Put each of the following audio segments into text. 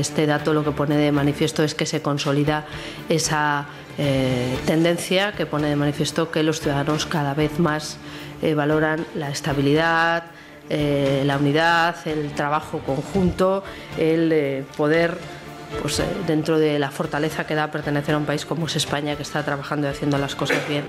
este dato lo que pone de manifiesto es que se consolida esa tendencia que pone de manifiesto que los ciudadanos cada vez más valoran la estabilidad, la unidad, el trabajo conjunto, el poder, pues, dentro de la fortaleza que da pertenecer a un país como es España, que está trabajando y haciendo las cosas bien.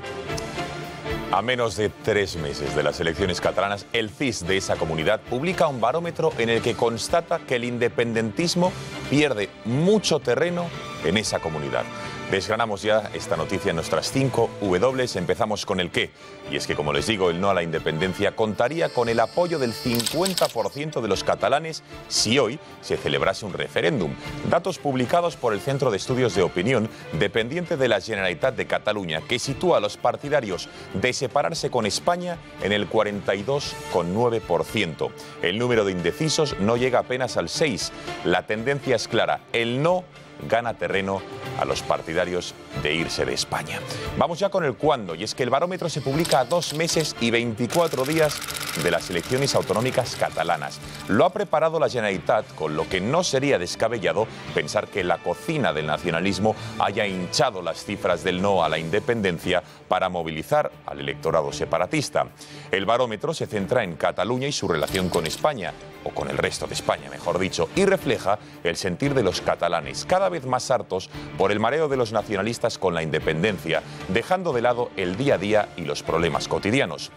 A menos de 3 meses de las elecciones catalanas, el CIS de esa comunidad publica un barómetro en el que constata que el independentismo pierde mucho terreno en esa comunidad. Desgranamos ya esta noticia en nuestras 5 W. Empezamos con el qué. Y es que, como les digo, el no a la independencia contaría con el apoyo del 50% de los catalanes si hoy se celebrase un referéndum. Datos publicados por el Centro de Estudios de Opinión, dependiente de la Generalitat de Cataluña, que sitúa a los partidarios de separarse con España en el 42,9%. El número de indecisos no llega apenas al 6%. La tendencia es clara. El no gana terreno a los partidarios de irse de España. Vamos ya con el cuándo, y es que el barómetro se publica a 2 meses y 24 días de las elecciones autonómicas catalanas. Lo ha preparado la Generalitat, con lo que no sería descabellado pensar que la cocina del nacionalismo haya hinchado las cifras del no a la independencia para movilizar al electorado separatista. El barómetro se centra en Cataluña y su relación con España, o con el resto de España, mejor dicho, y refleja el sentir de los catalanes, cada vez más hartos por el mareo de los nacionalistas con la independencia, dejando de lado el día a día y los problemas cotidianos.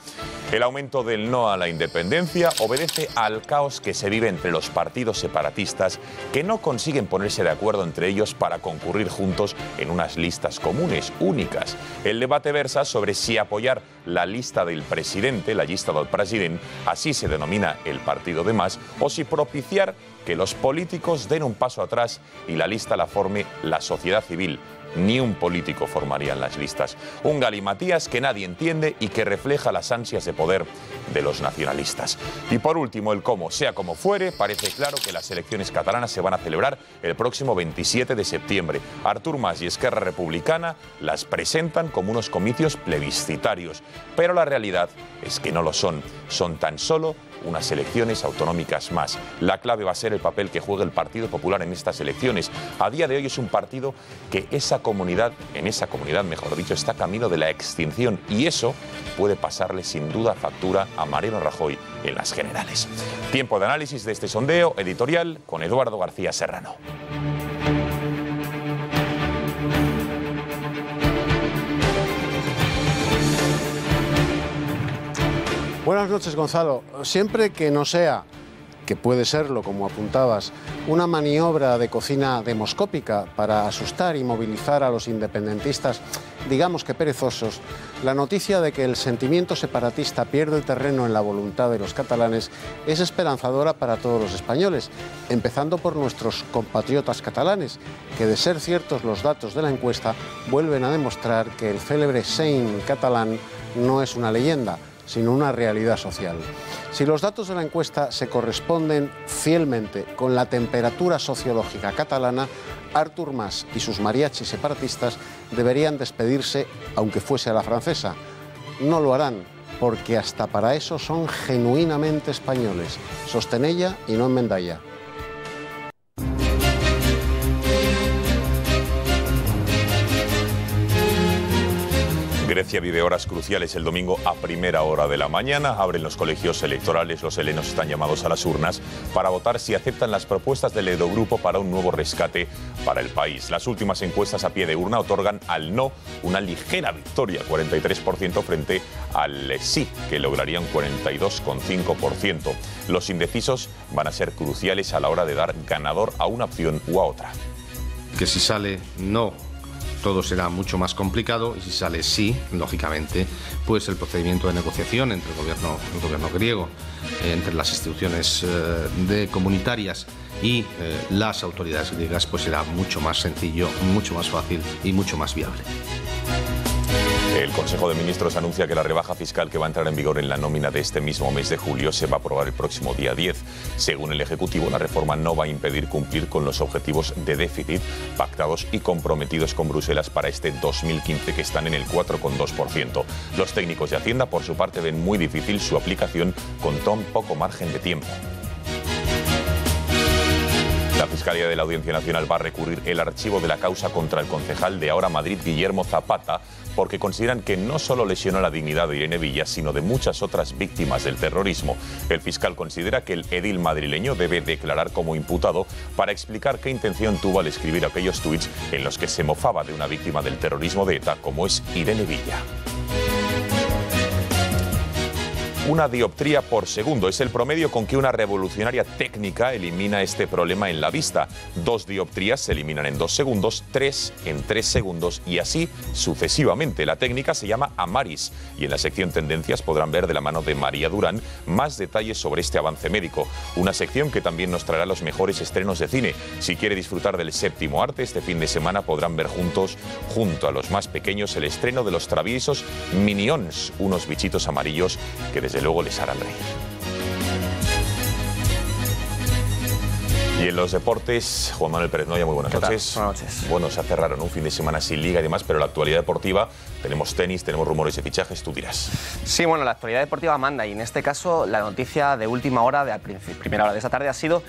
El aumento del no a la independencia obedece al caos que se vive entre los partidos separatistas, que no consiguen ponerse de acuerdo entre ellos para concurrir juntos en unas listas comunes, únicas. El debate versa sobre si apoyar la lista del presidente, la llista del president, así se denomina el partido de Mas, o si propiciar que los políticos den un paso atrás y la lista la forme la sociedad civil. Ni un político formarían las listas. Un galimatías que nadie entiende y que refleja las ansias de poder de los nacionalistas. Y por último, el cómo. Sea como fuere, parece claro que las elecciones catalanas se van a celebrar el próximo 27 de septiembre. Artur Mas y Esquerra Republicana las presentan como unos comicios plebiscitarios. Pero la realidad es que no lo son. Son tan solo unas elecciones autonómicas más. La clave va a ser el papel que juega el Partido Popular en estas elecciones. A día de hoy es un partido que en esa comunidad, mejor dicho, está camino de la extinción, y eso puede pasarle sin duda factura a Mariano Rajoy en las generales. Tiempo de análisis de este sondeo editorial con Eduardo García Serrano. Buenas noches, Gonzalo. Siempre que no sea, que puede serlo, como apuntabas, una maniobra de cocina demoscópica para asustar y movilizar a los independentistas, digamos que perezosos, la noticia de que el sentimiento separatista pierde terreno en la voluntad de los catalanes es esperanzadora para todos los españoles, empezando por nuestros compatriotas catalanes, que, de ser ciertos los datos de la encuesta, vuelven a demostrar que el célebre Sein catalán no es una leyenda, sino una realidad social. Si los datos de la encuesta se corresponden fielmente con la temperatura sociológica catalana, Artur Mas y sus mariachis separatistas deberían despedirse, aunque fuese a la francesa. No lo harán, porque hasta para eso son genuinamente españoles. Sostén ella y no enmendalla. Grecia vive horas cruciales el domingo a primera hora de la mañana. Abren los colegios electorales, los helenos están llamados a las urnas para votar si aceptan las propuestas del Eurogrupo para un nuevo rescate para el país. Las últimas encuestas a pie de urna otorgan al no una ligera victoria, 43% frente al sí, que lograría un 42,5%. Los indecisos van a ser cruciales a la hora de dar ganador a una opción u a otra. Que si sale no, todo será mucho más complicado, y si sale sí, lógicamente, pues el procedimiento de negociación entre el gobierno griego, entre las instituciones comunitarias y las autoridades griegas, pues será mucho más sencillo, mucho más fácil y mucho más viable. El Consejo de Ministros anuncia que la rebaja fiscal que va a entrar en vigor en la nómina de este mismo mes de julio se va a aprobar el próximo día 10. Según el Ejecutivo, la reforma no va a impedir cumplir con los objetivos de déficit pactados y comprometidos con Bruselas para este 2015, que están en el 4,2%. Los técnicos de Hacienda, por su parte, ven muy difícil su aplicación con tan poco margen de tiempo. La La Fiscalía de la Audiencia Nacional va a recurrir el archivo de la causa contra el concejal de Ahora Madrid, Guillermo Zapata, porque consideran que no solo lesionó la dignidad de Irene Villa, sino de muchas otras víctimas del terrorismo. El fiscal considera que el edil madrileño debe declarar como imputado para explicar qué intención tuvo al escribir aquellos tuits en los que se mofaba de una víctima del terrorismo de ETA como es Irene Villa. Una dioptría por segundo es el promedio con que una revolucionaria técnica elimina este problema en la vista. 2 dioptrías se eliminan en 2 segundos, 3 en 3 segundos y así sucesivamente. La técnica se llama Amaris y en la sección Tendencias podrán ver de la mano de María Durán más detalles sobre este avance médico. Una sección que también nos traerá los mejores estrenos de cine. Si quiere disfrutar del séptimo arte, este fin de semana podrán ver junto a los más pequeños, el estreno de los traviesos Minions, unos bichitos amarillos que desde luego les harán reír. Y en los deportes, Juan Manuel Pérez Noya, muy buenas noches. Buenas noches. Bueno, se cerraron un fin de semana sin liga y demás, pero la actualidad deportiva, tenemos tenis, tenemos rumores de fichajes, tú dirás. Sí, bueno, la actualidad deportiva manda y en este caso la noticia de última hora, primera hora de esta tarde, ha sido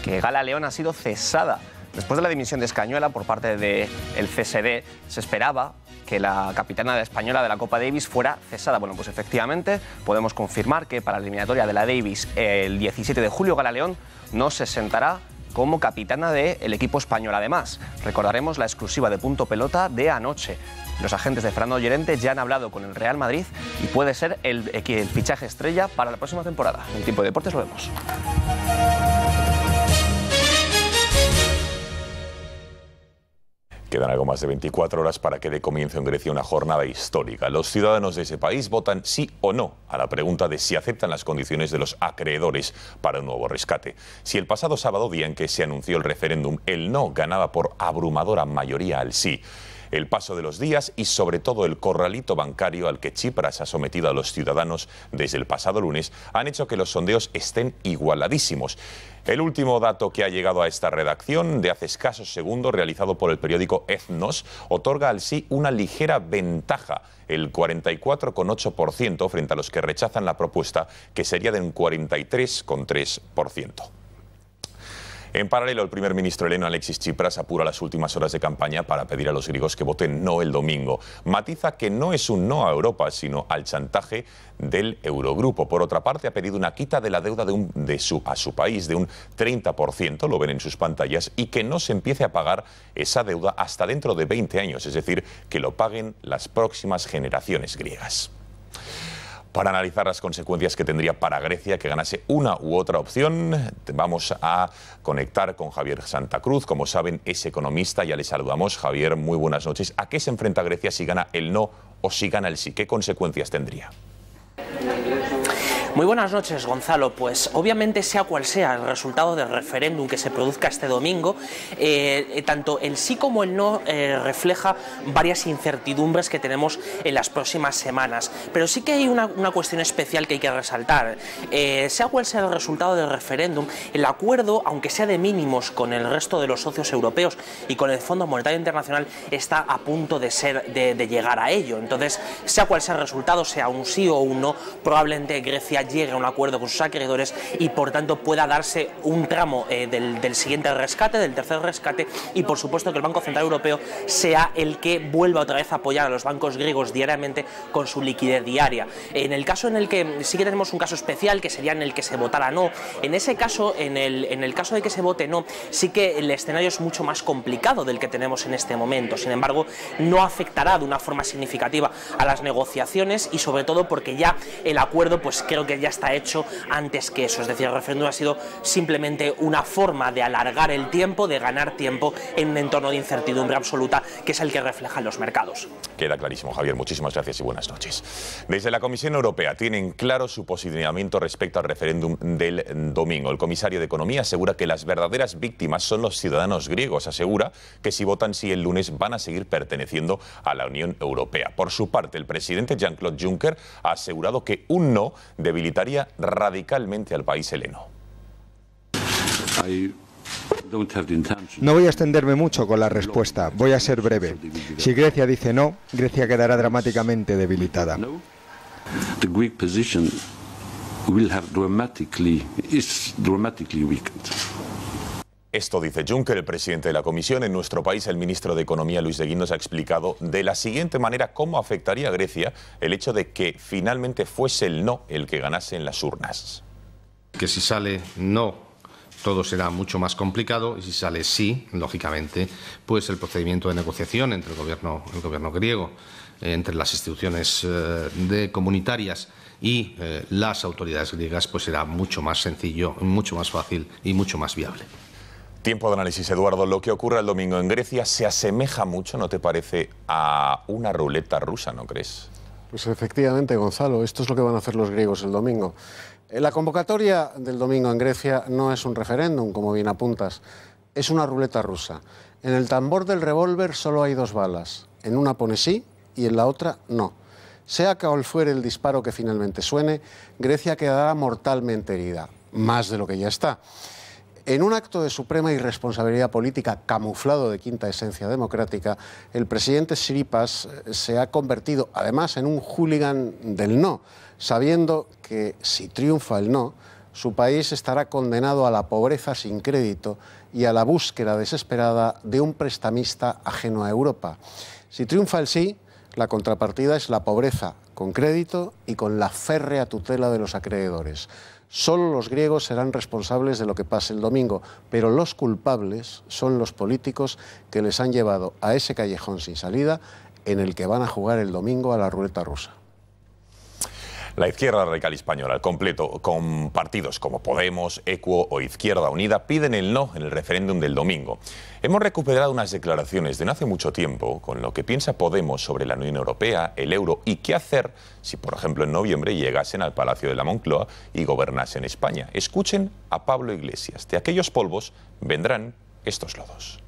que Gala León ha sido cesada. Después de la dimisión de Escañuela por parte del CSD, se esperaba que la capitana española de la Copa Davis fuera cesada. Bueno, pues efectivamente podemos confirmar que para la eliminatoria de la Davis el 17 de julio Gala León no se sentará como capitana del equipo español. Además, recordaremos la exclusiva de Punto Pelota de anoche. Los agentes de Fernando Llorente ya han hablado con el Real Madrid y puede ser el fichaje estrella para la próxima temporada. En Tiempo de Deportes lo vemos. Quedan algo más de 24 horas para que dé comienzo en Grecia una jornada histórica. Los ciudadanos de ese país votan sí o no a la pregunta de si aceptan las condiciones de los acreedores para un nuevo rescate. Si el pasado sábado, día en que se anunció el referéndum, el no ganaba por abrumadora mayoría al sí. El paso de los días y sobre todo el corralito bancario al que Tsipras ha sometido a los ciudadanos desde el pasado lunes han hecho que los sondeos estén igualadísimos. El último dato que ha llegado a esta redacción de hace escasos segundos, realizado por el periódico Ethnos, otorga al sí una ligera ventaja, el 44,8% frente a los que rechazan la propuesta, que sería de un 43,3%. En paralelo, el primer ministro heleno Alexis Tsipras apura las últimas horas de campaña para pedir a los griegos que voten no el domingo. Matiza que no es un no a Europa, sino al chantaje del Eurogrupo. Por otra parte, ha pedido una quita de la deuda a su país de un 30%, lo ven en sus pantallas, y que no se empiece a pagar esa deuda hasta dentro de 20 años, es decir, que lo paguen las próximas generaciones griegas. Para analizar las consecuencias que tendría para Grecia que ganase una u otra opción, vamos a conectar con Javier Santa Cruz. Como saben, es economista, ya le saludamos. Javier, muy buenas noches. ¿A qué se enfrenta Grecia si gana el no o si gana el sí? ¿Qué consecuencias tendría? Muy buenas noches, Gonzalo. Pues obviamente, sea cual sea el resultado del referéndum que se produzca este domingo, tanto el sí como el no refleja varias incertidumbres que tenemos en las próximas semanas. Pero sí que hay una cuestión especial que hay que resaltar. Sea cual sea el resultado del referéndum, el acuerdo, aunque sea de mínimos con el resto de los socios europeos y con el Fondo Monetario Internacional, está a punto de llegar a ello. Entonces, sea cual sea el resultado, sea un sí o un no, probablemente Grecia llegue a un acuerdo con sus acreedores y por tanto pueda darse un tramo del siguiente rescate, del tercer rescate, y por supuesto que el Banco Central Europeo sea el que vuelva otra vez a apoyar a los bancos griegos diariamente con su liquidez diaria. En el caso en el que sí que tenemos un caso especial, que sería en el que se votara no, en ese caso, en el caso de que se vote no, sí que el escenario es mucho más complicado del que tenemos en este momento. Sin embargo, no afectará de una forma significativa a las negociaciones y sobre todo porque ya el acuerdo, pues creo que ya está hecho antes que eso. Es decir, el referéndum ha sido simplemente una forma de alargar el tiempo, de ganar tiempo en un entorno de incertidumbre absoluta, que es el que reflejan los mercados. Queda clarísimo, Javier. Muchísimas gracias y buenas noches. Desde la Comisión Europea tienen claro su posicionamiento respecto al referéndum del domingo. El comisario de Economía asegura que las verdaderas víctimas son los ciudadanos griegos. Asegura que si votan sí el lunes van a seguir perteneciendo a la Unión Europea. Por su parte, el presidente Jean-Claude Juncker ha asegurado que un no debilitaría radicalmente al país heleno. No voy a extenderme mucho con la respuesta, voy a ser breve. Si Grecia dice no, Grecia quedará dramáticamente debilitada. The Greek position will have dramatically weakened. Esto dice Juncker, el presidente de la Comisión. En nuestro país, el ministro de Economía, Luis de Guindos, ha explicado de la siguiente manera cómo afectaría a Grecia el hecho de que finalmente fuese el no el que ganase en las urnas. Que si sale no, todo será mucho más complicado, y si sale sí, lógicamente, pues el procedimiento de negociación entre el gobierno griego, entre las instituciones comunitarias y las autoridades griegas, pues será mucho más sencillo, mucho más fácil y mucho más viable. Tiempo de análisis, Eduardo. Lo que ocurre el domingo en Grecia se asemeja mucho, ¿no te parece, a una ruleta rusa, no crees? Pues efectivamente, Gonzalo, esto es lo que van a hacer los griegos el domingo. La convocatoria del domingo en Grecia no es un referéndum, como bien apuntas, es una ruleta rusa. En el tambor del revólver solo hay dos balas. En una pone sí y en la otra no. Sea cual fuere el disparo que finalmente suene, Grecia quedará mortalmente herida, más de lo que ya está. En un acto de suprema irresponsabilidad política camuflado de quinta esencia democrática, el presidente Tsipras se ha convertido además en un hooligan del no, sabiendo que si triunfa el no, su país estará condenado a la pobreza sin crédito y a la búsqueda desesperada de un prestamista ajeno a Europa. Si triunfa el sí, la contrapartida es la pobreza con crédito y con la férrea tutela de los acreedores. Solo los griegos serán responsables de lo que pase el domingo, pero los culpables son los políticos que les han llevado a ese callejón sin salida en el que van a jugar el domingo a la ruleta rusa. La izquierda radical española, al completo, con partidos como Podemos, Equo o Izquierda Unida, piden el no en el referéndum del domingo. Hemos recuperado unas declaraciones de no hace mucho tiempo con lo que piensa Podemos sobre la Unión Europea, el euro y qué hacer si, por ejemplo, en noviembre llegasen al Palacio de la Moncloa y gobernasen España. Escuchen a Pablo Iglesias. De aquellos polvos vendrán estos lodos.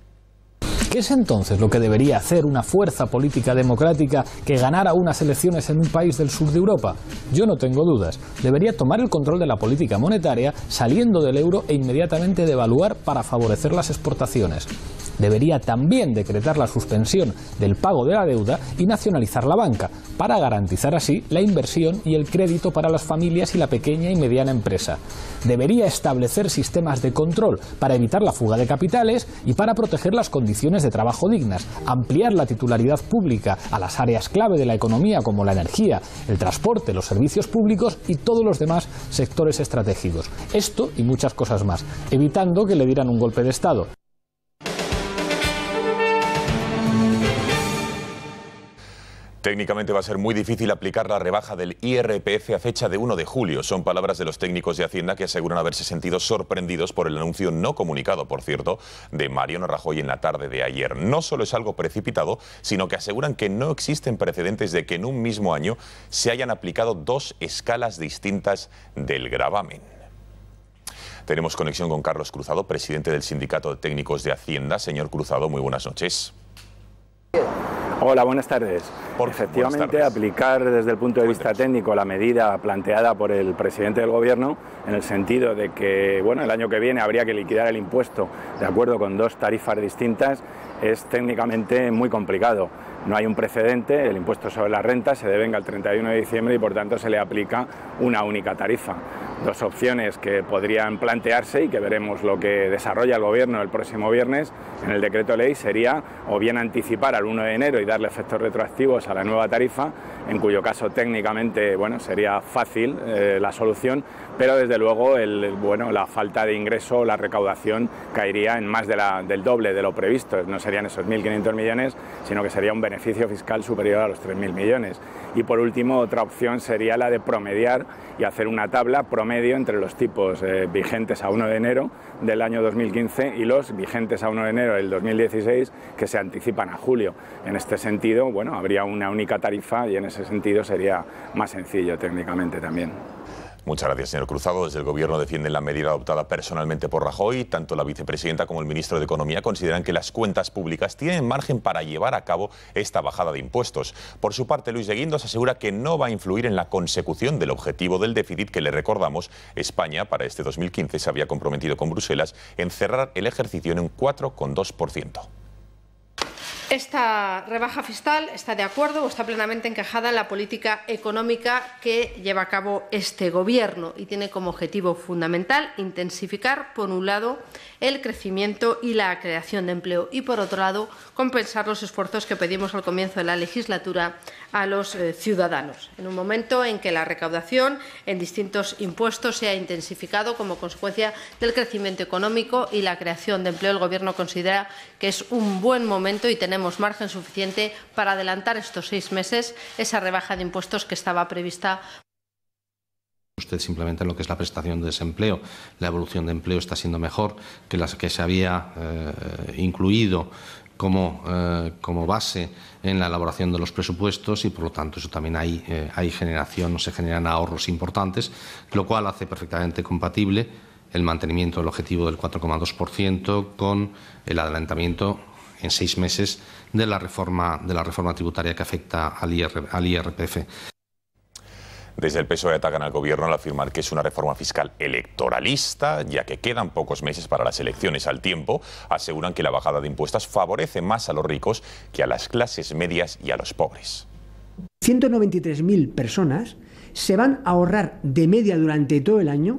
¿Qué es entonces lo que debería hacer una fuerza política democrática que ganara unas elecciones en un país del sur de Europa? Yo no tengo dudas. Debería tomar el control de la política monetaria saliendo del euro e inmediatamente devaluar para favorecer las exportaciones. Debería también decretar la suspensión del pago de la deuda y nacionalizar la banca, para garantizar así la inversión y el crédito para las familias y la pequeña y mediana empresa. Debería establecer sistemas de control para evitar la fuga de capitales y para proteger las condiciones de trabajo dignas, ampliar la titularidad pública a las áreas clave de la economía como la energía, el transporte, los servicios públicos y todos los demás sectores estratégicos. Esto y muchas cosas más, evitando que le dieran un golpe de Estado. Técnicamente va a ser muy difícil aplicar la rebaja del IRPF a fecha de 1 de julio. Son palabras de los técnicos de Hacienda que aseguran haberse sentido sorprendidos por el anuncio no comunicado, por cierto, de Mariano Rajoy en la tarde de ayer. No solo es algo precipitado, sino que aseguran que no existen precedentes de que en un mismo año se hayan aplicado dos escalas distintas del gravamen. Tenemos conexión con Carlos Cruzado, presidente del Sindicato de Técnicos de Hacienda. Señor Cruzado, muy buenas noches. Hola, buenas tardes. Efectivamente, aplicar desde el punto de vista técnico la medida planteada por el presidente del Gobierno, en el sentido de que el año que viene habría que liquidar el impuesto de acuerdo con dos tarifas distintas, es técnicamente muy complicado. No hay un precedente, el impuesto sobre la renta se devenga el 31 de diciembre y por tanto se le aplica una única tarifa. Dos opciones que podrían plantearse y que veremos lo que desarrolla el Gobierno el próximo viernes en el decreto ley sería o bien anticipar al 1 de enero y darle efectos retroactivos a la nueva tarifa, en cuyo caso técnicamente sería fácil la solución, pero desde luego la falta de ingreso, la recaudación caería en más del doble de lo previsto. No serían esos 1.500 millones, sino que sería un beneficio fiscal superior a los 3.000 millones. Y por último, otra opción sería la de promediar y hacer una tabla promedio entre los tipos vigentes a 1 de enero del año 2015 y los vigentes a 1 de enero del 2016 que se anticipan a julio. En este sentido, habría una única tarifa y en ese sentido sería más sencillo técnicamente también. Muchas gracias, señor Cruzado. Desde el Gobierno defienden la medida adoptada personalmente por Rajoy. Tanto la vicepresidenta como el ministro de Economía consideran que las cuentas públicas tienen margen para llevar a cabo esta bajada de impuestos. Por su parte, Luis de Guindos asegura que no va a influir en la consecución del objetivo del déficit que, le recordamos, España para este 2015 se había comprometido con Bruselas en cerrar el ejercicio en un 4,2%. Esta rebaja fiscal está de acuerdo o está plenamente encajada en la política económica que lleva a cabo este Gobierno y tiene como objetivo fundamental intensificar, por un lado, el crecimiento y la creación de empleo y, por otro lado, compensar los esfuerzos que pedimos al comienzo de la legislatura a los ciudadanos. En un momento en que la recaudación en distintos impuestos se ha intensificado como consecuencia del crecimiento económico y la creación de empleo, el Gobierno considera que es un buen momento y tenemos margen suficiente para adelantar estos 6 meses esa rebaja de impuestos que estaba prevista. Usted simplemente lo que es la prestación de desempleo, la evolución de empleo está siendo mejor que las que se había incluido como base en la elaboración de los presupuestos y por lo tanto eso también hay generación, no se generan ahorros importantes, lo cual hace perfectamente compatible el mantenimiento del objetivo del 4,2% con el adelantamiento en 6 meses de la reforma tributaria que afecta al IRPF. Desde el PSOE atacan al Gobierno al afirmar que es una reforma fiscal electoralista, ya que quedan pocos meses para las elecciones. Al tiempo, aseguran que la bajada de impuestos favorece más a los ricos que a las clases medias y a los pobres. 193.000 personas se van a ahorrar de media durante todo el año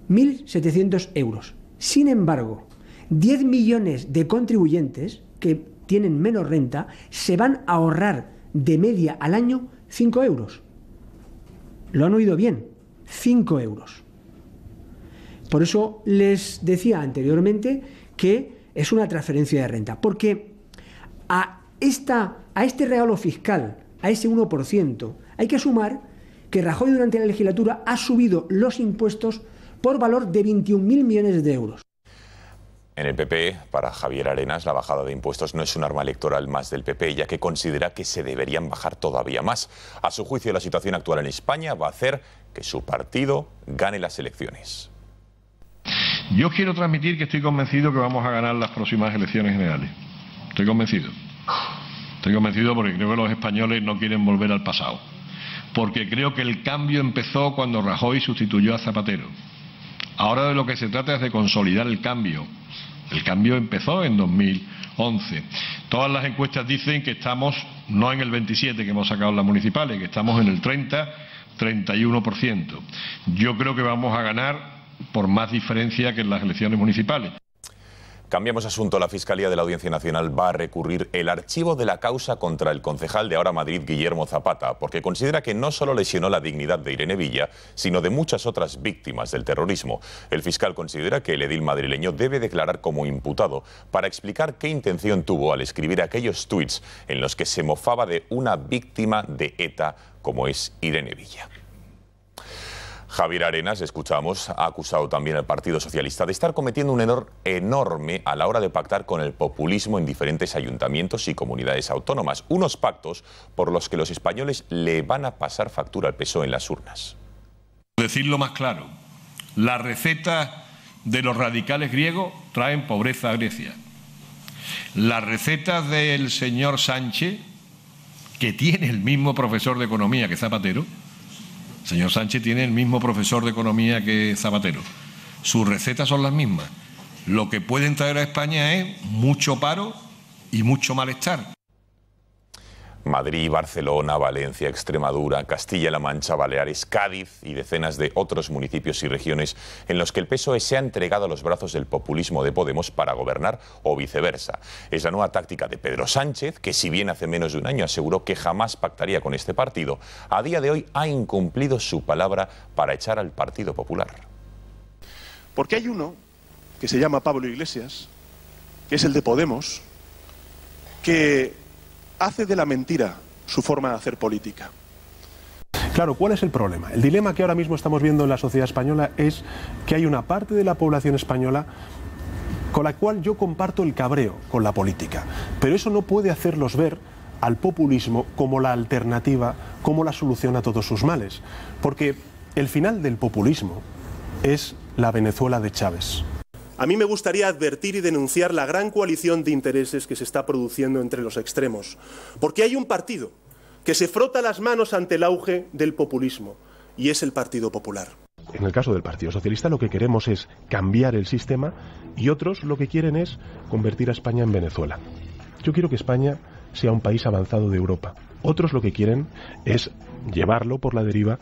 1.700 euros. Sin embargo, 10 millones de contribuyentes que tienen menos renta se van a ahorrar de media al año 5 euros. Lo han oído bien, 5 euros. Por eso les decía anteriormente que es una transferencia de renta, porque a este regalo fiscal, a ese 1%, hay que sumar que Rajoy durante la legislatura ha subido los impuestos por valor de 21.000 millones de euros. En el PP, para Javier Arenas, la bajada de impuestos no es un arma electoral más del PP, ya que considera que se deberían bajar todavía más. A su juicio, la situación actual en España va a hacer que su partido gane las elecciones. Yo quiero transmitir que estoy convencido que vamos a ganar las próximas elecciones generales. Estoy convencido. Estoy convencido porque creo que los españoles no quieren volver al pasado. Porque creo que el cambio empezó cuando Rajoy sustituyó a Zapatero. Ahora de lo que se trata es de consolidar el cambio. El cambio empezó en 2011. Todas las encuestas dicen que estamos no en el 27% que hemos sacado en las municipales, que estamos en el 30-31%. Yo creo que vamos a ganar por más diferencia que en las elecciones municipales. Cambiamos asunto. La Fiscalía de la Audiencia Nacional va a recurrir el archivo de la causa contra el concejal de Ahora Madrid, Guillermo Zapata, porque considera que no solo lesionó la dignidad de Irene Villa, sino de muchas otras víctimas del terrorismo. El fiscal considera que el edil madrileño debe declarar como imputado para explicar qué intención tuvo al escribir aquellos tuits en los que se mofaba de una víctima de ETA como es Irene Villa. Javier Arenas, escuchamos, ha acusado también al Partido Socialista de estar cometiendo un error enorme a la hora de pactar con el populismo en diferentes ayuntamientos y comunidades autónomas. Unos pactos por los que los españoles le van a pasar factura al PSOE en las urnas. Decirlo más claro, las recetas de los radicales griegos traen pobreza a Grecia. Las recetas del señor Sánchez, que tiene el mismo profesor de economía que Zapatero, señor Sánchez tiene el mismo profesor de economía que Zapatero. Sus recetas son las mismas. Lo que pueden traer a España es mucho paro y mucho malestar. Madrid, Barcelona, Valencia, Extremadura, Castilla-La Mancha, Baleares, Cádiz y decenas de otros municipios y regiones en los que el PSOE se ha entregado a los brazos del populismo de Podemos para gobernar o viceversa. Es la nueva táctica de Pedro Sánchez, que si bien hace menos de un año aseguró que jamás pactaría con este partido, a día de hoy ha incumplido su palabra para echar al Partido Popular. Porque hay uno que se llama Pablo Iglesias, que es el de Podemos, que hace de la mentira su forma de hacer política. Claro, ¿cuál es el problema? El dilema que ahora mismo estamos viendo en la sociedad española es que hay una parte de la población española con la cual yo comparto el cabreo con la política, pero eso no puede hacerlos ver al populismo como la alternativa, como la solución a todos sus males, porque el final del populismo es la Venezuela de Chávez. A mí me gustaría advertir y denunciar la gran coalición de intereses que se está produciendo entre los extremos, porque hay un partido que se frota las manos ante el auge del populismo, y es el Partido Popular. En el caso del Partido Socialista lo que queremos es cambiar el sistema y otros lo que quieren es convertir a España en Venezuela. Yo quiero que España sea un país avanzado de Europa. Otros lo que quieren es llevarlo por la deriva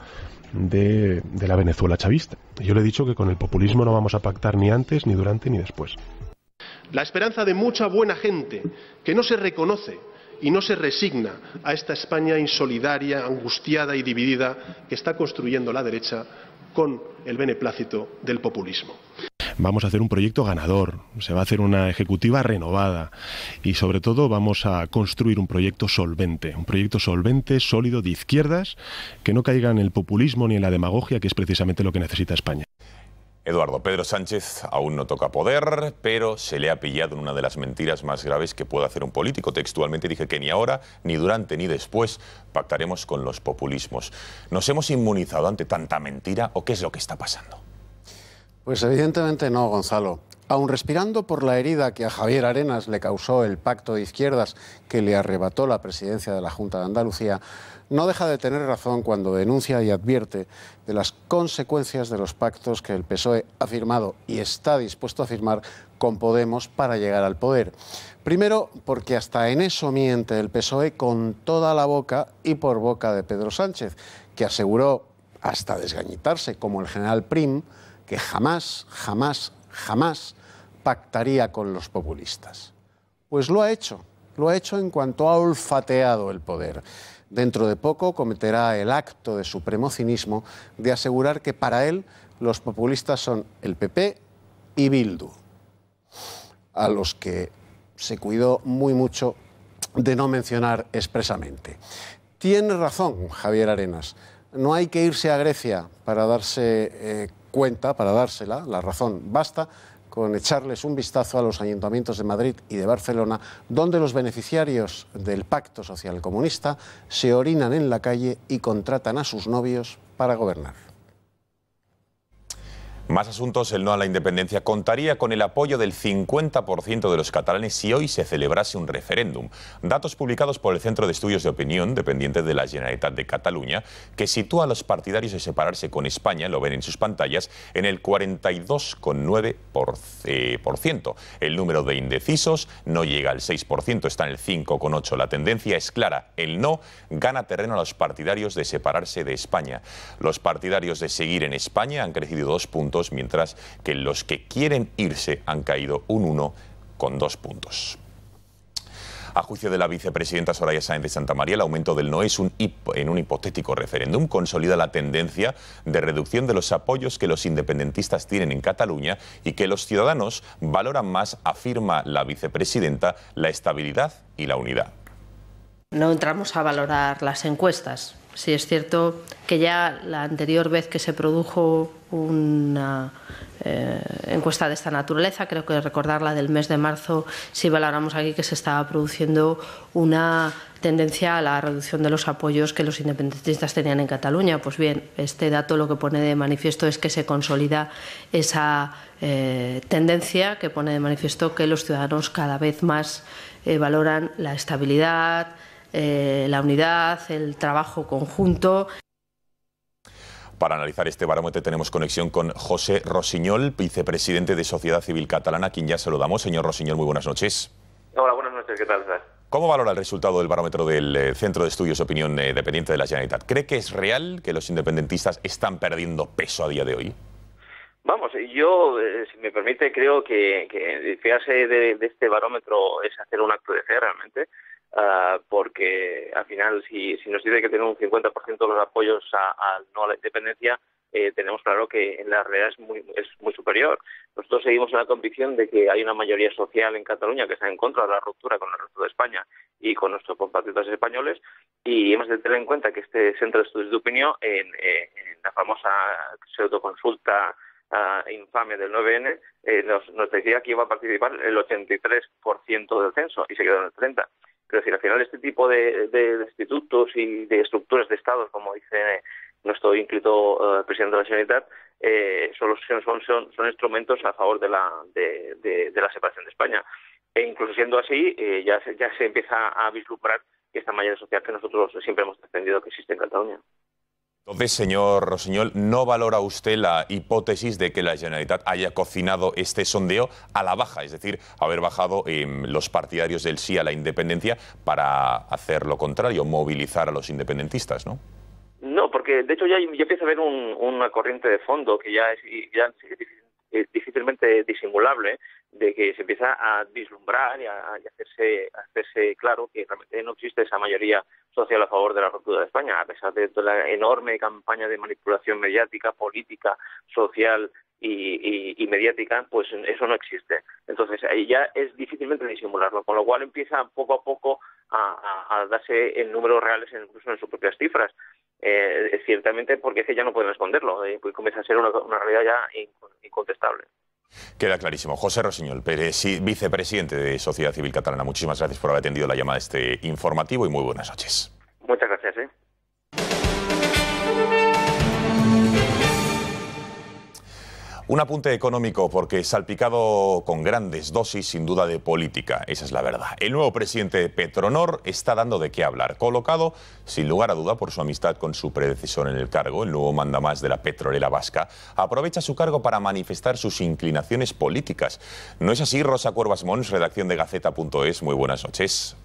de la Venezuela chavista. Yo le he dicho que con el populismo no vamos a pactar ni antes, ni durante, ni después. La esperanza de mucha buena gente que no se reconoce y no se resigna a esta España insolidaria, angustiada y dividida que está construyendo la derecha con el beneplácito del populismo. Vamos a hacer un proyecto ganador, se va a hacer una ejecutiva renovada y sobre todo vamos a construir un proyecto solvente, sólido, de izquierdas, que no caiga en el populismo ni en la demagogia, que es precisamente lo que necesita España. Eduardo, Pedro Sánchez aún no toca poder, pero se le ha pillado en una de las mentiras más graves que puede hacer un político. Textualmente dije que ni ahora, ni durante, ni después pactaremos con los populismos. ¿Nos hemos inmunizado ante tanta mentira o qué es lo que está pasando? Pues evidentemente no, Gonzalo. Aun respirando por la herida que a Javier Arenas le causó el pacto de izquierdas que le arrebató la presidencia de la Junta de Andalucía, no deja de tener razón cuando denuncia y advierte de las consecuencias de los pactos que el PSOE ha firmado y está dispuesto a firmar con Podemos para llegar al poder. Primero, porque hasta en eso miente el PSOE con toda la boca y por boca de Pedro Sánchez, que aseguró, hasta desgañitarse como el general Prim, que jamás pactaría con los populistas. Pues lo ha hecho en cuanto ha olfateado el poder. Dentro de poco cometerá el acto de supremo cinismo de asegurar que para él los populistas son el PP y Bildu, a los que se cuidó muy mucho de no mencionar expresamente. Tiene razón Javier Arenas, no hay que irse a Grecia para darse cuenta, para dársela, la razón basta con echarles un vistazo a los ayuntamientos de Madrid y de Barcelona, donde los beneficiarios del Pacto Social Comunista se orinan en la calle y contratan a sus novios para gobernar. Más asuntos. El no a la independencia contaría con el apoyo del 50% de los catalanes si hoy se celebrase un referéndum. Datos publicados por el Centro de Estudios de Opinión, dependiente de la Generalitat de Cataluña, que sitúa a los partidarios de separarse con España, lo ven en sus pantallas, en el 42,9%. El número de indecisos no llega al 6%, está en el 5,8%. La tendencia es clara. El no gana terreno a los partidarios de separarse de España. Los partidarios de seguir en España han crecido 2 puntos, mientras que los que quieren irse han caído un 1,2 puntos. A juicio de la vicepresidenta Soraya Sáenz de Santamaría, el aumento del no en un hipotético referéndum consolida la tendencia de reducción de los apoyos que los independentistas tienen en Cataluña y que los ciudadanos valoran más, afirma la vicepresidenta, la estabilidad y la unidad. No entramos a valorar las encuestas. Sí es cierto que ya la anterior vez que se produjo una encuesta de esta naturaleza, creo que recordarla del mes de marzo, sí valoramos aquí que se estaba produciendo una tendencia a la reducción de los apoyos que los independentistas tenían en Cataluña. Pues bien, este dato lo que pone de manifiesto es que se consolida esa tendencia, que pone de manifiesto que los ciudadanos cada vez más valoran la estabilidad, la unidad, el trabajo conjunto. Para analizar este barómetro tenemos conexión con José Rosiñol, vicepresidente de Sociedad Civil Catalana, a quien ya saludamos. Señor Rosiñol, muy buenas noches. Hola, buenas noches, ¿qué tal? ¿Cómo valora el resultado del barómetro del Centro de Estudios de Opinión dependiente de la Generalitat? ¿Cree que es real que los independentistas están perdiendo peso a día de hoy? Vamos, yo, si me permite, creo que fiarse de este barómetro es hacer un acto de fe realmente. Porque al final si nos dice que tenemos un 50% de los apoyos al no a la independencia, tenemos claro que en la realidad es muy superior. Nosotros seguimos en la convicción de que hay una mayoría social en Cataluña que está en contra de la ruptura con el resto de España y con nuestros compatriotas españoles, y hemos de tener en cuenta que este Centro de Estudios de Opinión, en la famosa pseudoconsulta infame del 9N, nos decía que iba a participar el 83% del censo y se quedó en el 30%. Pero si al final este tipo de institutos y de estructuras de Estado, como dice nuestro ínclito presidente de la Generalitat, son instrumentos a favor de la separación de España. E incluso siendo así, ya se empieza a vislumbrar que esta mayoría social que nosotros siempre hemos defendido que existe en Cataluña. Entonces, señor Rossinyol, ¿no valora usted la hipótesis de que la Generalitat haya cocinado este sondeo a la baja? Es decir, haber bajado los partidarios del sí a la independencia para hacer lo contrario, movilizar a los independentistas, ¿no? No, porque de hecho ya empieza a haber una corriente de fondo que ya es difícilmente disimulable, de que se empieza a vislumbrar y a hacerse claro que realmente no existe esa mayoría social a favor de la ruptura de España, a pesar de toda la enorme campaña de manipulación mediática, política, social y mediática, pues eso no existe. Entonces ahí ya es difícilmente disimularlo, con lo cual empieza poco a poco a darse en números reales, incluso en sus propias cifras. Ciertamente, porque es que ya no pueden esconderlo, pues comienza a ser una realidad ya incontestable. Queda clarísimo. José Rossinyol, vicepresidente de Sociedad Civil Catalana, muchísimas gracias por haber atendido la llamada de este informativo y muy buenas noches. Muchas gracias. Un apunte económico, porque salpicado con grandes dosis, sin duda, de política. Esa es la verdad. El nuevo presidente de Petronor está dando de qué hablar. Colocado, sin lugar a duda, por su amistad con su predecesor en el cargo, el nuevo mandamás de la petrolera vasca, aprovecha su cargo para manifestar sus inclinaciones políticas. ¿No es así, Rosa Cuervas Mons, redacción de Gaceta.es? Muy buenas noches.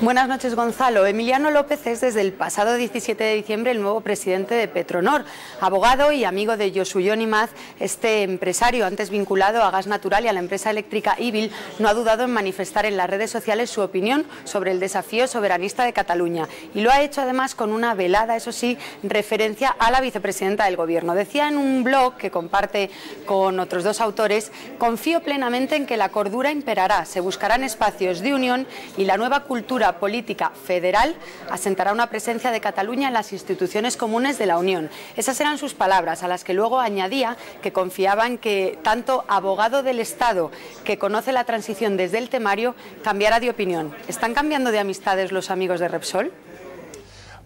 Buenas noches, Gonzalo. Emiliano López es desde el pasado 17 de diciembre el nuevo presidente de Petronor. Abogado y amigo de Josu Jon Imaz, este empresario, antes vinculado a gas natural y a la empresa eléctrica Ibil, no ha dudado en manifestar en las redes sociales su opinión sobre el desafío soberanista de Cataluña. Y lo ha hecho además con una velada, eso sí, referencia a la vicepresidenta del Gobierno. Decía en un blog que comparte con otros dos autores: confío plenamente en que la cordura imperará, se buscarán espacios de unión y la nueva cultura política federal asentará una presencia de Cataluña en las instituciones comunes de la Unión. Esas eran sus palabras, a las que luego añadía que confiaba en que tanto abogado del Estado, que conoce la transición desde el temario, cambiara de opinión. ¿Están cambiando de amistades los amigos de Repsol?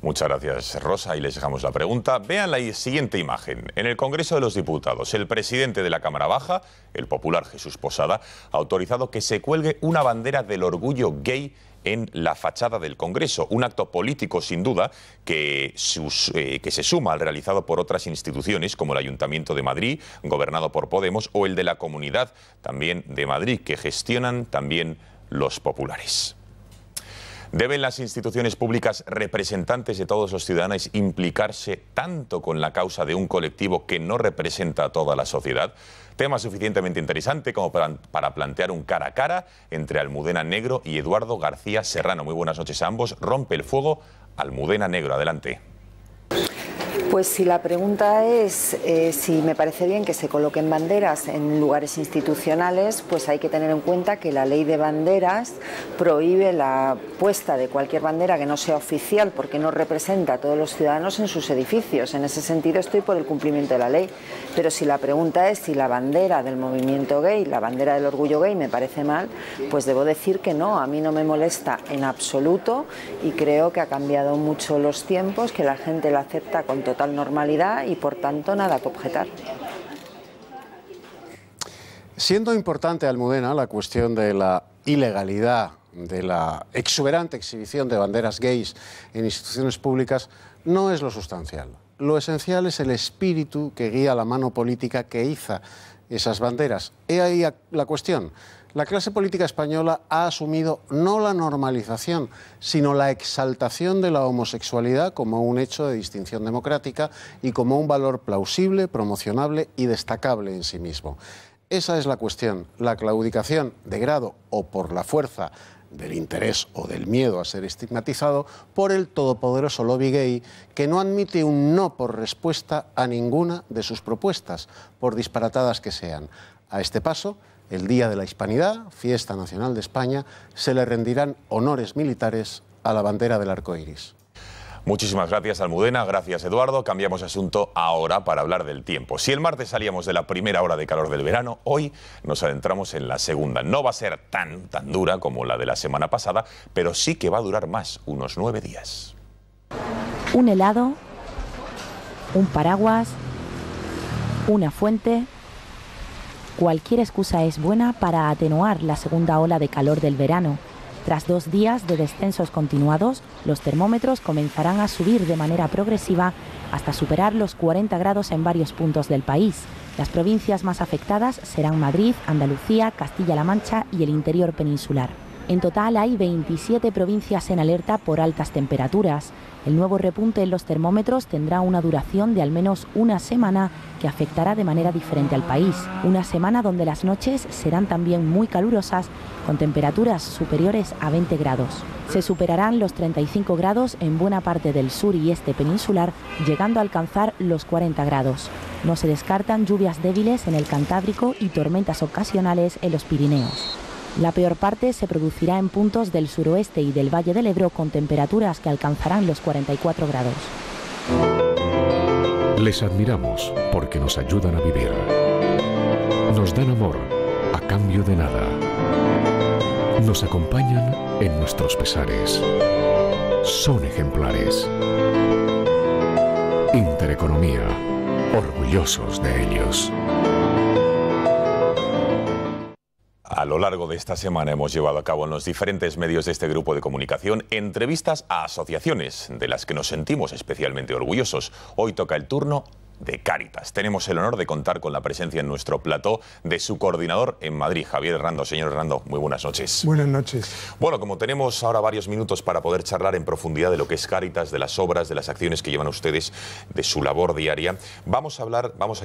Muchas gracias, Rosa, y les dejamos la pregunta. Vean la siguiente imagen. En el Congreso de los Diputados, el presidente de la Cámara Baja, el popular Jesús Posada, ha autorizado que se cuelgue una bandera del orgullo gay en la fachada del Congreso, un acto político sin duda que se suma al realizado por otras instituciones como el Ayuntamiento de Madrid, gobernado por Podemos, o el de la Comunidad también de Madrid, que gestionan también los populares. ¿Deben las instituciones públicas, representantes de todos los ciudadanos, implicarse tanto con la causa de un colectivo que no representa a toda la sociedad? Tema suficientemente interesante como para plantear un cara a cara entre Almudena Negro y Eduardo García Serrano. Muy buenas noches a ambos. Rompe el fuego Almudena Negro. Adelante. Pues si la pregunta es si me parece bien que se coloquen banderas en lugares institucionales, pues hay que tener en cuenta que la ley de banderas prohíbe la puesta de cualquier bandera que no sea oficial porque no representa a todos los ciudadanos en sus edificios. En ese sentido estoy por el cumplimiento de la ley. Pero si la pregunta es si la bandera del movimiento gay, la bandera del orgullo gay me parece mal, pues debo decir que no, a mí no me molesta en absoluto y creo que ha cambiado mucho los tiempos, que la gente la acepta con total normalidad y por tanto nada que objetar. Siendo importante, Almudena, la cuestión de la ilegalidad, de la exuberante exhibición de banderas gays en instituciones públicas, no es lo sustancial. Lo esencial es el espíritu que guía la mano política que iza esas banderas. He ahí la cuestión. La clase política española ha asumido no la normalización, sino la exaltación de la homosexualidad como un hecho de distinción democrática y como un valor plausible, promocionable y destacable en sí mismo. Esa es la cuestión. La claudicación de grado o por la fuerza del interés o del miedo a ser estigmatizado por el todopoderoso lobby gay, que no admite un no por respuesta a ninguna de sus propuestas, por disparatadas que sean. A este paso, el Día de la Hispanidad, fiesta nacional de España, se le rendirán honores militares a la bandera del arco iris. Muchísimas gracias, Almudena. Gracias, Eduardo. Cambiamos asunto ahora para hablar del tiempo. Si el martes salíamos de la primera hora de calor del verano, hoy nos adentramos en la segunda. No va a ser tan dura como la de la semana pasada, pero sí que va a durar más, unos 9 días. Un helado, un paraguas, una fuente. Cualquier excusa es buena para atenuar la segunda ola de calor del verano. Tras 2 días de descensos continuados, los termómetros comenzarán a subir de manera progresiva hasta superar los 40 grados en varios puntos del país. Las provincias más afectadas serán Madrid, Andalucía, Castilla-La Mancha y el interior peninsular. En total hay 27 provincias en alerta por altas temperaturas. El nuevo repunte en los termómetros tendrá una duración de al menos una semana que afectará de manera diferente al país. Una semana donde las noches serán también muy calurosas, con temperaturas superiores a 20 grados. Se superarán los 35 grados en buena parte del sur y este peninsular, llegando a alcanzar los 40 grados. No se descartan lluvias débiles en el Cantábrico y tormentas ocasionales en los Pirineos. La peor parte se producirá en puntos del suroeste y del Valle del Ebro con temperaturas que alcanzarán los 44 grados. Les admiramos porque nos ayudan a vivir. Nos dan amor a cambio de nada. Nos acompañan en nuestros pesares. Son ejemplares. Intereconomía, orgullosos de ellos. A lo largo de esta semana hemos llevado a cabo en los diferentes medios de este grupo de comunicación entrevistas a asociaciones de las que nos sentimos especialmente orgullosos. Hoy toca el turno de Cáritas. Tenemos el honor de contar con la presencia en nuestro plató de su coordinador en Madrid, Javier Herrando. Señor Herrando, muy buenas noches. Buenas noches. Bueno, como tenemos ahora varios minutos para poder charlar en profundidad de lo que es Cáritas, de las obras, de las acciones que llevan ustedes, de su labor diaria, vamos a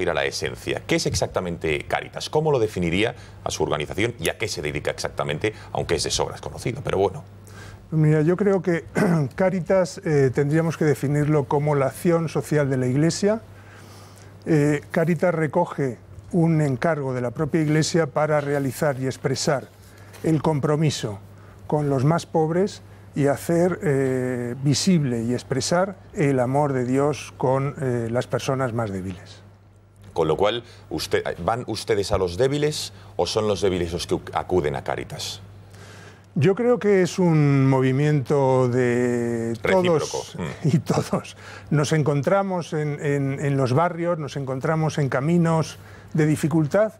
ir a la esencia. ¿Qué es exactamente Cáritas? ¿Cómo lo definiría a su organización y a qué se dedica exactamente? Aunque es de sobras conocido, pero bueno. Mira, yo creo que Cáritas tendríamos que definirlo como la acción social de la Iglesia. Cáritas recoge un encargo de la propia Iglesia para realizar y expresar el compromiso con los más pobres y hacer visible y expresar el amor de Dios con las personas más débiles. Con lo cual, ¿van ustedes a los débiles o son los débiles los que acuden a Cáritas? Yo creo que es un movimiento de todos y todos. Nos encontramos en los barrios, nos encontramos en caminos de dificultad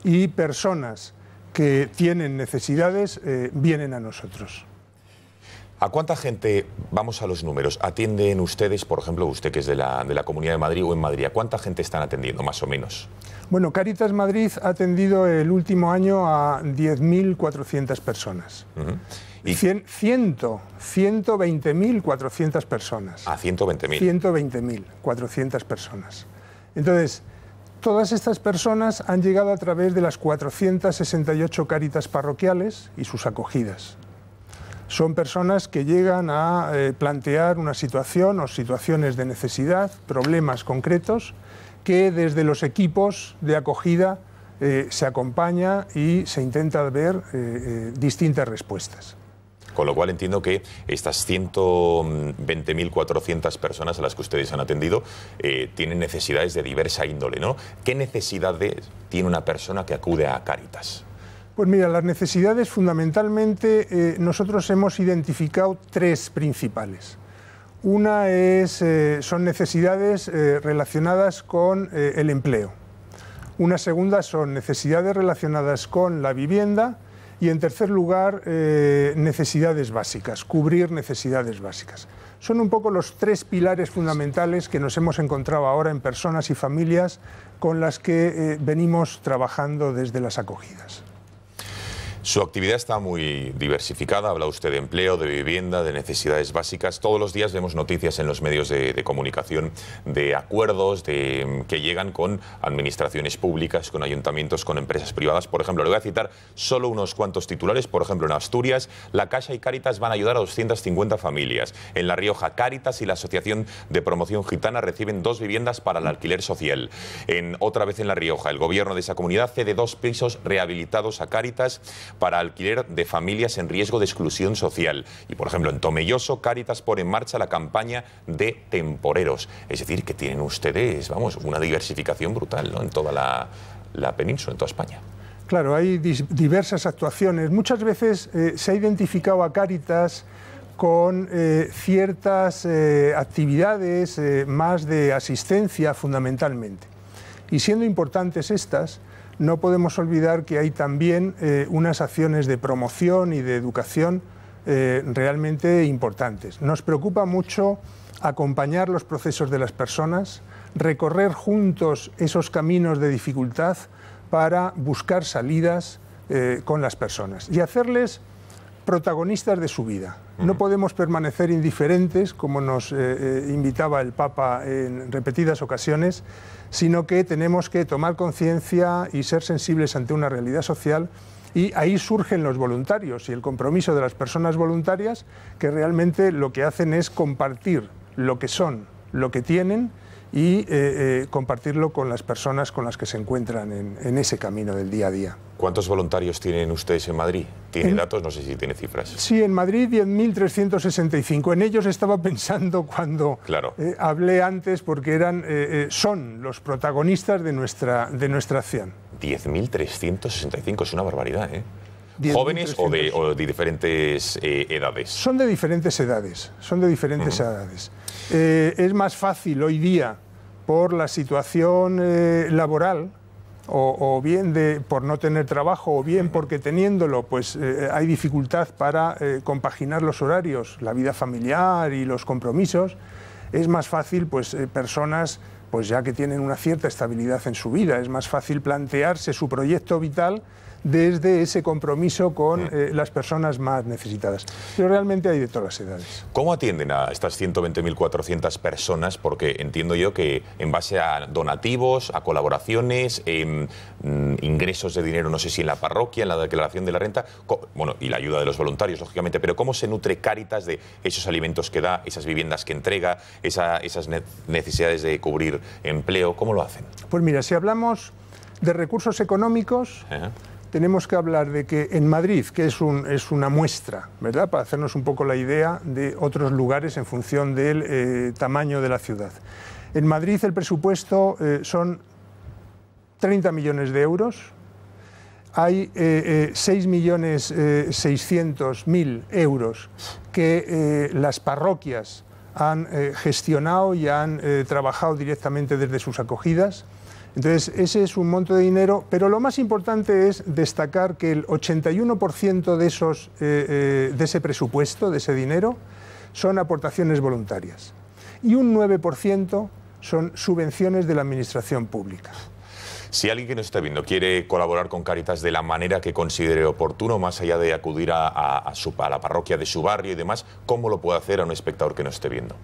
y personas que tienen necesidades vienen a nosotros. ¿A cuánta gente, vamos a los números, atienden ustedes, por ejemplo, usted que es de la Comunidad de Madrid o en Madrid, ¿a cuánta gente están atendiendo, más o menos? Bueno, Cáritas Madrid ha atendido el último año a 10.400 personas. Y 120.400 personas. ¿A 120.000? 120.400 personas. Entonces, todas estas personas han llegado a través de las 468 Cáritas parroquiales y sus acogidas. Son personas que llegan a plantear una situación o situaciones de necesidad, problemas concretos, que desde los equipos de acogida se acompaña y se intenta ver distintas respuestas. Con lo cual entiendo que estas 120.400 personas a las que ustedes han atendido tienen necesidades de diversa índole, ¿no? ¿Qué necesidades tiene una persona que acude a Cáritas? Pues mira, las necesidades fundamentalmente nosotros hemos identificado 3 principales. Una son necesidades relacionadas con el empleo. Una segunda son necesidades relacionadas con la vivienda y en tercer lugar necesidades básicas, cubrir necesidades básicas. Son un poco los 3 pilares fundamentales que nos hemos encontrado ahora en personas y familias con las que venimos trabajando desde las acogidas. Su actividad está muy diversificada, habla usted de empleo, de vivienda, de necesidades básicas. Todos los días vemos noticias en los medios de comunicación de acuerdos que llegan con administraciones públicas, con ayuntamientos, con empresas privadas. Por ejemplo, le voy a citar solo unos cuantos titulares. Por ejemplo, en Asturias, La Caixa y Cáritas van a ayudar a 250 familias. En La Rioja, Cáritas y la Asociación de Promoción Gitana reciben 2 viviendas para el alquiler social. Otra vez en La Rioja, el gobierno de esa comunidad cede 2 pisos rehabilitados a Cáritas para alquiler de familias en riesgo de exclusión social. Y, por ejemplo, en Tomelloso, Cáritas pone en marcha la campaña de temporeros. Es decir, que tienen ustedes, vamos, una diversificación brutal, ¿no?, en toda la península, en toda España. Claro, hay diversas actuaciones. Muchas veces se ha identificado a Cáritas con ciertas actividades más de asistencia fundamentalmente. Y siendo importantes estas, no podemos olvidar que hay también unas acciones de promoción y de educación realmente importantes. Nos preocupa mucho acompañar los procesos de las personas, recorrer juntos esos caminos de dificultad para buscar salidas con las personas y hacerles protagonistas de su vida. No podemos permanecer indiferentes, como nos invitaba el Papa en repetidas ocasiones, sino que tenemos que tomar conciencia y ser sensibles ante una realidad social, y ahí surgen los voluntarios y el compromiso de las personas voluntarias, que realmente lo que hacen es compartir lo que son, lo que tienen, y compartirlo con las personas con las que se encuentran en ese camino del día a día. ¿Cuántos voluntarios tienen ustedes en Madrid? ¿Tiene datos? No sé si tiene cifras. Sí, en Madrid 10.365. En ellos estaba pensando cuando hablé antes, porque son los protagonistas de nuestra acción. 10.365, es una barbaridad, ¿eh? ¿Jóvenes o de diferentes edades? Son de diferentes edades, es más fácil hoy día, por la situación laboral, o bien por no tener trabajo, o bien porque teniéndolo pues hay dificultad para compaginar los horarios, la vida familiar y los compromisos. Es más fácil pues personas pues ya que tienen una cierta estabilidad en su vida, es más fácil plantearse su proyecto vital desde ese compromiso con las personas más necesitadas. Pero realmente hay de todas las edades. ¿Cómo atienden a estas 120.400 personas? Porque entiendo yo que en base a donativos, a colaboraciones, ingresos de dinero, no sé si en la parroquia, en la declaración de la renta, bueno, y la ayuda de los voluntarios, lógicamente, pero ¿cómo se nutre Cáritas de esos alimentos que da, esas viviendas que entrega, esas necesidades de cubrir empleo? ¿Cómo lo hacen? Pues mira, si hablamos de recursos económicos, tenemos que hablar de que en Madrid, que es una muestra, ¿verdad?, para hacernos un poco la idea de otros lugares en función del tamaño de la ciudad. En Madrid el presupuesto son 30 millones de euros, hay 6.600.000 euros que las parroquias han gestionado y han trabajado directamente desde sus acogidas. Entonces, ese es un monto de dinero, pero lo más importante es destacar que el 81% de ese presupuesto, de ese dinero, son aportaciones voluntarias y un 9% son subvenciones de la administración pública. Si alguien que nos está viendo quiere colaborar con Cáritas de la manera que considere oportuno, más allá de acudir a la parroquia de su barrio y demás, ¿cómo lo puede hacer a un espectador que nos esté viendo?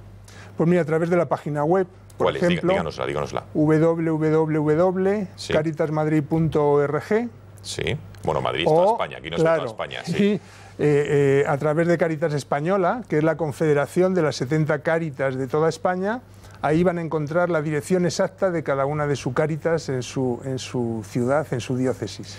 Pues mira, a través de la página web. Por ejemplo, díganosla. www.caritasmadrid.org. Sí, bueno, Madrid es toda España, aquí no es toda España. Sí. Y a través de Cáritas Española, que es la confederación de las 70 Cáritas de toda España, ahí van a encontrar la dirección exacta de cada una de sus Cáritas en su ciudad, en su diócesis.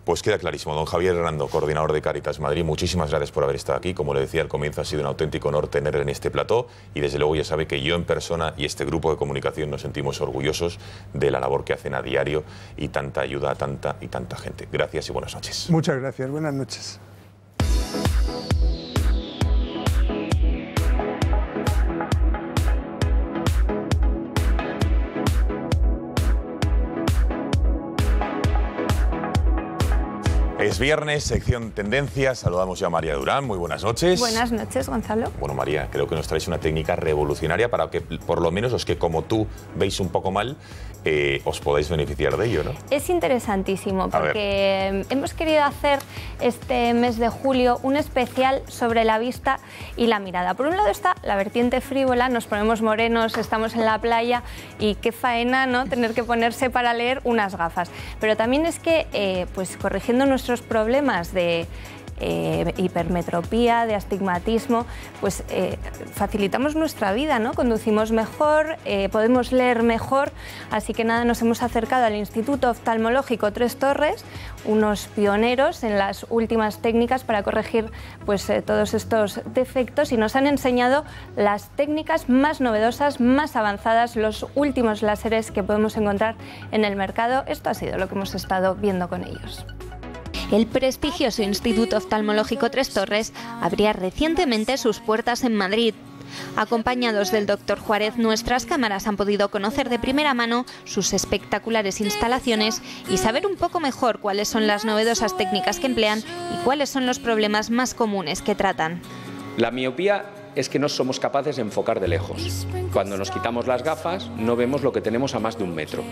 Pues queda clarísimo. Don Javier Hernando, coordinador de Cáritas Madrid, muchísimas gracias por haber estado aquí. Como le decía al comienzo, ha sido un auténtico honor tenerle en este plató y desde luego ya sabe que yo en persona y este grupo de comunicación nos sentimos orgullosos de la labor que hacen a diario y tanta ayuda a tanta gente. Gracias y buenas noches. Muchas gracias. Buenas noches. Es viernes, sección Tendencias. Saludamos ya a María Durán. Muy buenas noches. Buenas noches, Gonzalo. Bueno, María, creo que nos traes una técnica revolucionaria para que, por lo menos, los que, como tú, veis un poco mal, os podáis beneficiar de ello, ¿no? Es interesantísimo porque hemos querido hacer este mes de julio un especial sobre la vista y la mirada. Por un lado está la vertiente frívola, nos ponemos morenos, estamos en la playa y qué faena, ¿no?, tener que ponerse para leer unas gafas. Pero también es que, pues corrigiendo nuestros problemas de hipermetropía, de astigmatismo, pues facilitamos nuestra vida, ¿no? Conducimos mejor, podemos leer mejor, así que nada, nos hemos acercado al Instituto Oftalmológico Tres Torres, unos pioneros en las últimas técnicas para corregir pues todos estos defectos, y nos han enseñado las técnicas más novedosas, más avanzadas, los últimos láseres que podemos encontrar en el mercado. Esto ha sido lo que hemos estado viendo con ellos. El prestigioso Instituto Oftalmológico Tres Torres abría recientemente sus puertas en Madrid. Acompañados del Dr. Juárez, nuestras cámaras han podido conocer de primera mano sus espectaculares instalaciones y saber un poco mejor cuáles son las novedosas técnicas que emplean y cuáles son los problemas más comunes que tratan. La miopía es que no somos capaces de enfocar de lejos. Cuando nos quitamos las gafas no vemos lo que tenemos a más de 1 metro.